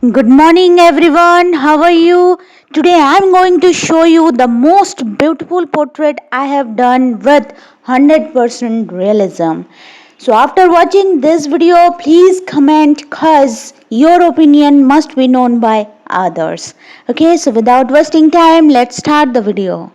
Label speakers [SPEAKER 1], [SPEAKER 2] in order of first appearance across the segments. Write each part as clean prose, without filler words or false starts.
[SPEAKER 1] Good morning everyone. How are you? Today I am going to show you the most beautiful portrait I have done with 100% realism. So after watching this video, please comment cause your opinion must be known by others. Okay, so without wasting time, let's start the video.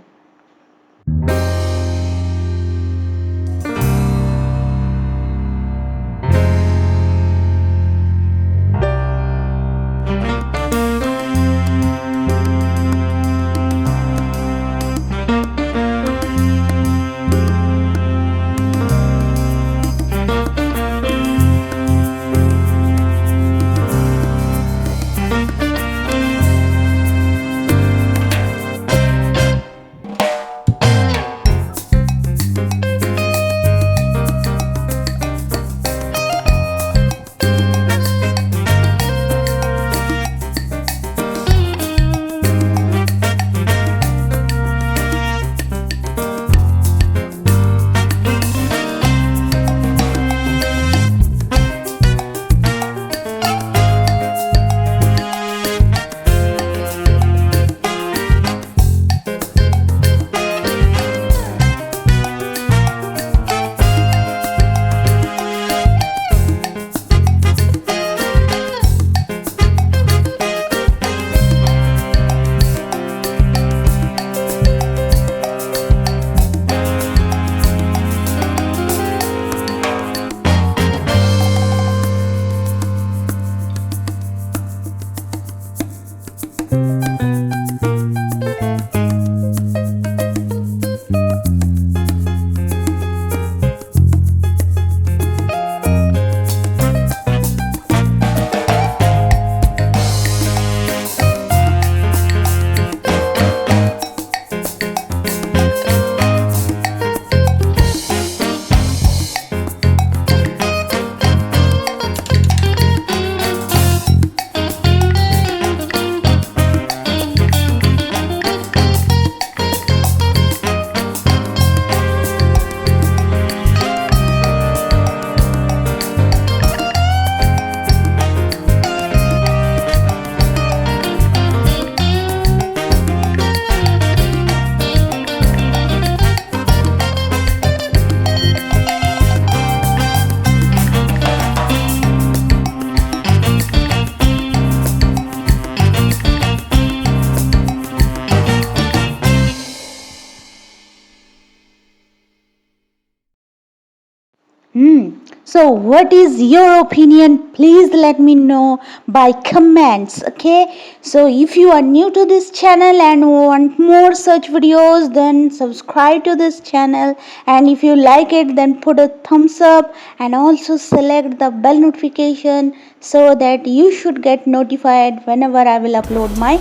[SPEAKER 1] So what is your opinion? Please let me know by comments. Okay, so if you are new to this channel and want more such videos, then subscribe to this channel, and if you like it, then put a thumbs up and also select the bell notification so that you should get notified whenever I will upload my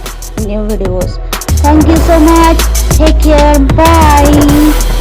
[SPEAKER 1] new videos. Thank you so much. Take care. Bye.